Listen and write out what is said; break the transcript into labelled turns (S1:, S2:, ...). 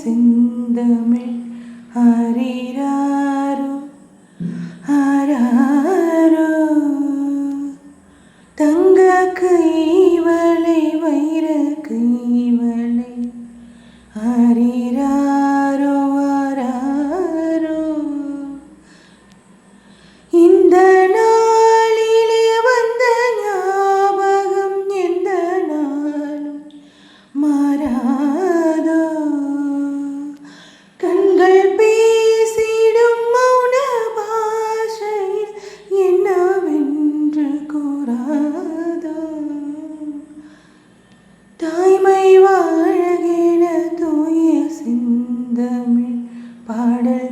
S1: செந்தமிழ் ஆரிராரோ ஆராரோ தங்க கைவளை வைர கைவளை ஆரிராரோ ஆராரோ இந்த நாளிலே வந்த ஞாபகம் எந்த நாளும் மாறாதோ கண்கள் பேசிடும் மௌன பாஷையில் என்னவென்று கூறாதோ தாய்மை வாழ்கிற தூய செந்தமிழ் பாடல்